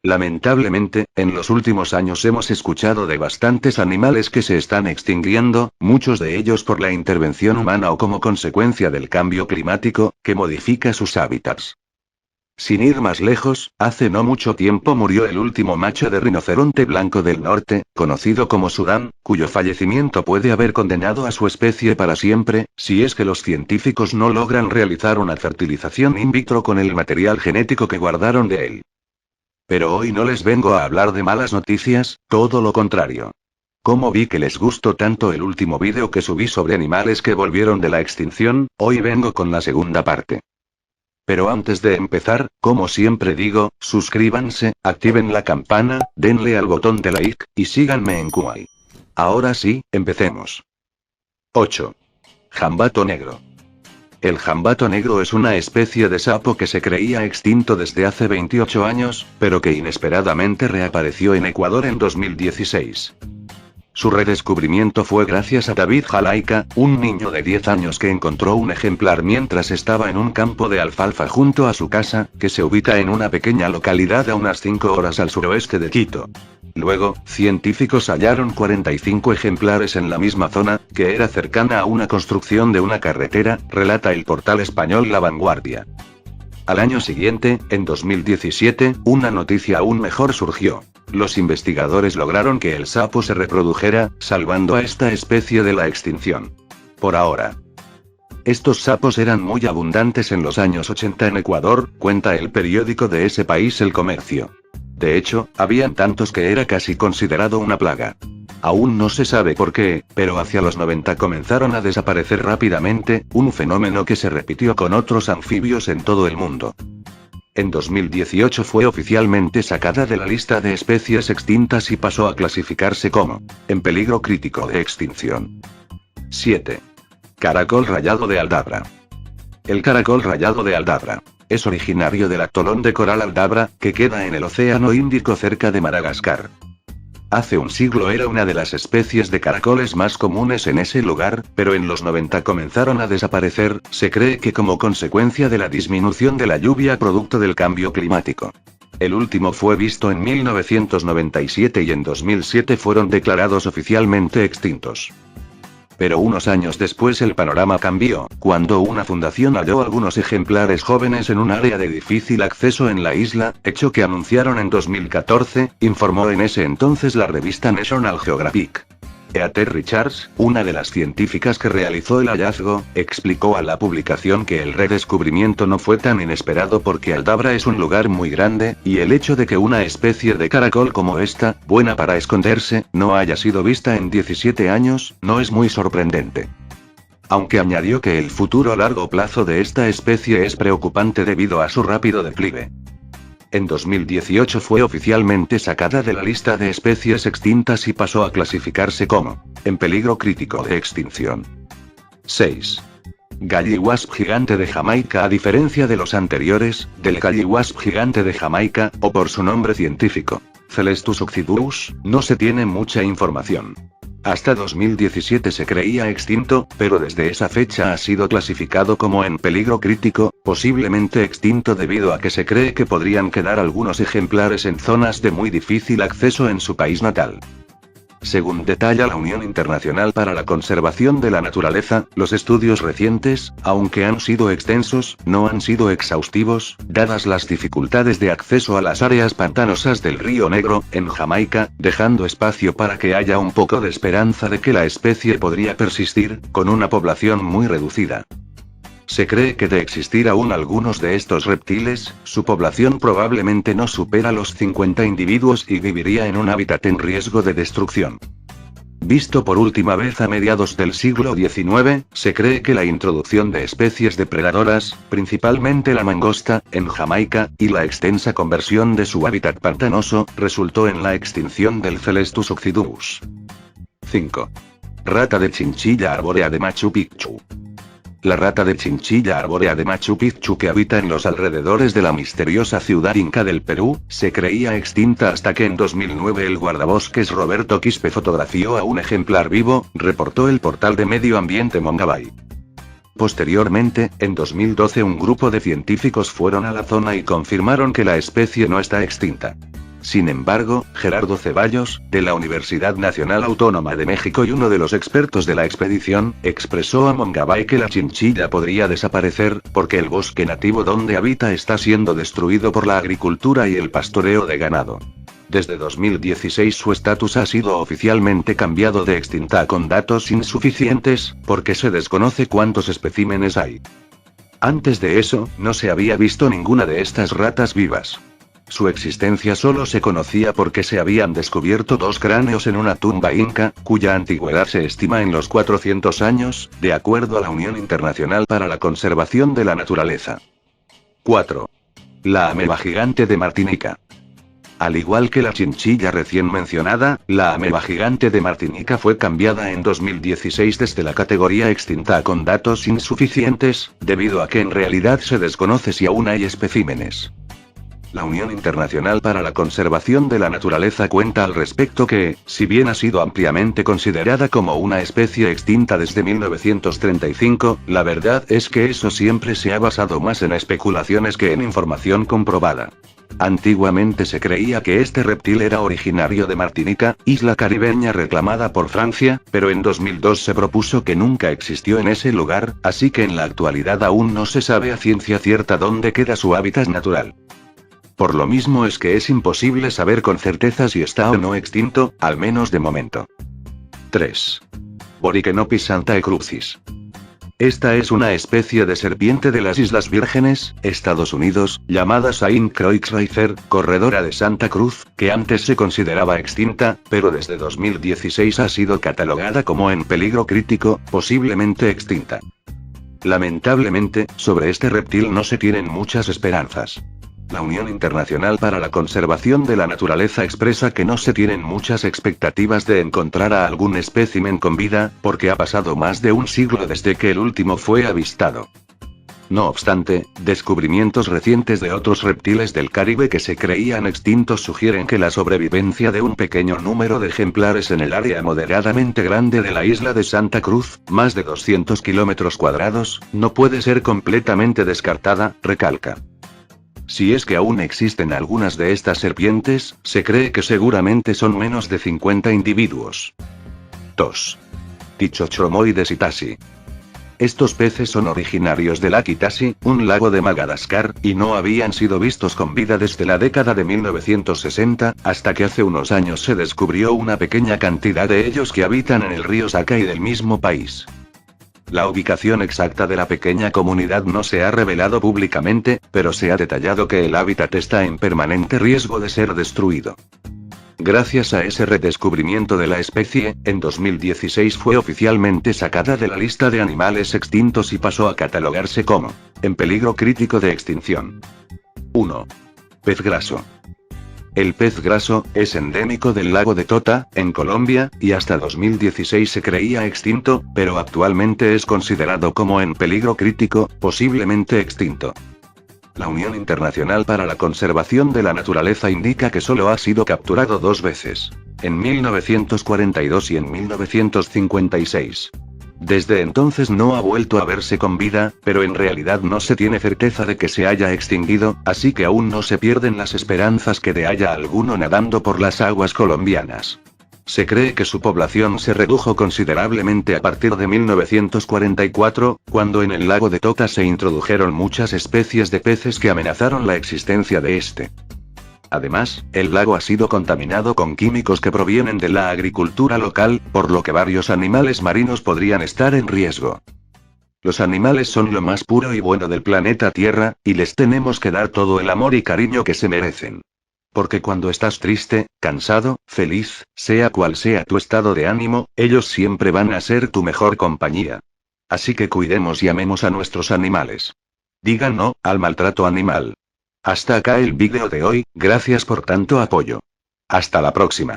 Lamentablemente, en los últimos años hemos escuchado de bastantes animales que se están extinguiendo, muchos de ellos por la intervención humana o como consecuencia del cambio climático, que modifica sus hábitats. Sin ir más lejos, hace no mucho tiempo murió el último macho de rinoceronte blanco del norte, conocido como Sudán, cuyo fallecimiento puede haber condenado a su especie para siempre, si es que los científicos no logran realizar una fertilización in vitro con el material genético que guardaron de él. Pero hoy no les vengo a hablar de malas noticias, todo lo contrario. Como vi que les gustó tanto el último vídeo que subí sobre animales que volvieron de la extinción, hoy vengo con la segunda parte. Pero antes de empezar, como siempre digo, suscríbanse, activen la campana, denle al botón de like, y síganme en Kuai. Ahora sí, empecemos. 8. Jambato negro. El jambato negro es una especie de sapo que se creía extinto desde hace 28 años, pero que inesperadamente reapareció en Ecuador en 2016. Su redescubrimiento fue gracias a David Jalaika, un niño de 10 años que encontró un ejemplar mientras estaba en un campo de alfalfa junto a su casa, que se ubica en una pequeña localidad a unas 5 horas al suroeste de Quito. Luego, científicos hallaron 45 ejemplares en la misma zona, que era cercana a una construcción de una carretera, relata el portal español La Vanguardia. Al año siguiente, en 2017, una noticia aún mejor surgió. Los investigadores lograron que el sapo se reprodujera, salvando a esta especie de la extinción. Por ahora. Estos sapos eran muy abundantes en los años 80 en Ecuador, cuenta el periódico de ese país El Comercio. De hecho, habían tantos que era casi considerado una plaga. Aún no se sabe por qué, pero hacia los 90 comenzaron a desaparecer rápidamente, un fenómeno que se repitió con otros anfibios en todo el mundo. En 2018 fue oficialmente sacada de la lista de especies extintas y pasó a clasificarse como en peligro crítico de extinción. 7. Caracol rayado de Aldabra. El caracol rayado de Aldabra es originario del atolón de coral Aldabra, que queda en el Océano Índico cerca de Madagascar. Hace un siglo era una de las especies de caracoles más comunes en ese lugar, pero en los 90 comenzaron a desaparecer, se cree que como consecuencia de la disminución de la lluvia producto del cambio climático. El último fue visto en 1997 y en 2007 fueron declarados oficialmente extintos. Pero unos años después el panorama cambió, cuando una fundación halló algunos ejemplares jóvenes en un área de difícil acceso en la isla, hecho que anunciaron en 2014, informó en ese entonces la revista National Geographic. Heather Richards, una de las científicas que realizó el hallazgo, explicó a la publicación que el redescubrimiento no fue tan inesperado porque Aldabra es un lugar muy grande, y el hecho de que una especie de caracol como esta, buena para esconderse, no haya sido vista en 17 años, no es muy sorprendente. Aunque añadió que el futuro a largo plazo de esta especie es preocupante debido a su rápido declive. En 2018 fue oficialmente sacada de la lista de especies extintas y pasó a clasificarse como en peligro crítico de extinción. 6. Galliwasp gigante de Jamaica. A diferencia de los anteriores, del Galliwasp gigante de Jamaica, o por su nombre científico, Celestus occidus, no se tiene mucha información. Hasta 2017 se creía extinto, pero desde esa fecha ha sido clasificado como en peligro crítico, posiblemente extinto debido a que se cree que podrían quedar algunos ejemplares en zonas de muy difícil acceso en su país natal. Según detalla la Unión Internacional para la Conservación de la Naturaleza, los estudios recientes, aunque han sido extensos, no han sido exhaustivos, dadas las dificultades de acceso a las áreas pantanosas del Río Negro, en Jamaica, dejando espacio para que haya un poco de esperanza de que la especie podría persistir, con una población muy reducida. Se cree que de existir aún algunos de estos reptiles, su población probablemente no supera los 50 individuos y viviría en un hábitat en riesgo de destrucción. Visto por última vez a mediados del siglo XIX, se cree que la introducción de especies depredadoras, principalmente la mangosta, en Jamaica, y la extensa conversión de su hábitat pantanoso, resultó en la extinción del Celestus occidus. 5. Rata de chinchilla arbórea de Machu Picchu. La rata de chinchilla arbórea de Machu Picchu, que habita en los alrededores de la misteriosa ciudad inca del Perú, se creía extinta hasta que en 2009 el guardabosques Roberto Quispe fotografió a un ejemplar vivo, reportó el portal de medio ambiente Mongabay. Posteriormente, en 2012 un grupo de científicos fueron a la zona y confirmaron que la especie no está extinta. Sin embargo, Gerardo Ceballos, de la Universidad Nacional Autónoma de México y uno de los expertos de la expedición, expresó a Mongabay que la chinchilla podría desaparecer, porque el bosque nativo donde habita está siendo destruido por la agricultura y el pastoreo de ganado. Desde 2016 su estatus ha sido oficialmente cambiado de extinta con datos insuficientes, porque se desconoce cuántos especímenes hay. Antes de eso, no se había visto ninguna de estas ratas vivas. Su existencia solo se conocía porque se habían descubierto 2 cráneos en una tumba inca, cuya antigüedad se estima en los 400 años, de acuerdo a la Unión Internacional para la Conservación de la Naturaleza. 4. La ameba gigante de Martinica. Al igual que la chinchilla recién mencionada, la ameba gigante de Martinica fue cambiada en 2016 desde la categoría extinta con datos insuficientes, debido a que en realidad se desconoce si aún hay especímenes. La Unión Internacional para la Conservación de la Naturaleza cuenta al respecto que, si bien ha sido ampliamente considerada como una especie extinta desde 1935, la verdad es que eso siempre se ha basado más en especulaciones que en información comprobada. Antiguamente se creía que este reptil era originario de Martinica, isla caribeña reclamada por Francia, pero en 2002 se propuso que nunca existió en ese lugar, así que en la actualidad aún no se sabe a ciencia cierta dónde queda su hábitat natural. Por lo mismo es que es imposible saber con certeza si está o no extinto, al menos de momento. 3. Borikenopis santaecrucis. Esta es una especie de serpiente de las Islas Vírgenes, Estados Unidos, llamada Saint Croix River, corredora de Santa Cruz, que antes se consideraba extinta, pero desde 2016 ha sido catalogada como en peligro crítico, posiblemente extinta. Lamentablemente, sobre este reptil no se tienen muchas esperanzas. La Unión Internacional para la Conservación de la Naturaleza expresa que no se tienen muchas expectativas de encontrar a algún espécimen con vida, porque ha pasado más de un siglo desde que el último fue avistado. No obstante, descubrimientos recientes de otros reptiles del Caribe que se creían extintos sugieren que la sobrevivencia de un pequeño número de ejemplares en el área moderadamente grande de la isla de Santa Cruz, más de 200 kilómetros cuadrados, no puede ser completamente descartada, recalca. Si es que aún existen algunas de estas serpientes, se cree que seguramente son menos de 50 individuos. 2. Tichochromoides itasi. Estos peces son originarios de Laki Tasi, un lago de Madagascar, y no habían sido vistos con vida desde la década de 1960, hasta que hace unos años se descubrió una pequeña cantidad de ellos que habitan en el río Sakai del mismo país. La ubicación exacta de la pequeña comunidad no se ha revelado públicamente, pero se ha detallado que el hábitat está en permanente riesgo de ser destruido. Gracias a ese redescubrimiento de la especie, en 2016 fue oficialmente sacada de la lista de animales extintos y pasó a catalogarse como en peligro crítico de extinción. 1. Pez graso. El pez graso es endémico del lago de Tota, en Colombia, y hasta 2016 se creía extinto, pero actualmente es considerado como en peligro crítico, posiblemente extinto. La Unión Internacional para la Conservación de la Naturaleza indica que solo ha sido capturado 2 veces, en 1942 y en 1956. Desde entonces no ha vuelto a verse con vida, pero en realidad no se tiene certeza de que se haya extinguido, así que aún no se pierden las esperanzas que de haya alguno nadando por las aguas colombianas. Se cree que su población se redujo considerablemente a partir de 1944, cuando en el lago de Tota se introdujeron muchas especies de peces que amenazaron la existencia de este. Además, el lago ha sido contaminado con químicos que provienen de la agricultura local, por lo que varios animales marinos podrían estar en riesgo. Los animales son lo más puro y bueno del planeta Tierra, y les tenemos que dar todo el amor y cariño que se merecen. Porque cuando estás triste, cansado, feliz, sea cual sea tu estado de ánimo, ellos siempre van a ser tu mejor compañía. Así que cuidemos y amemos a nuestros animales. Digan no al maltrato animal. Hasta acá el vídeo de hoy, gracias por tanto apoyo. Hasta la próxima.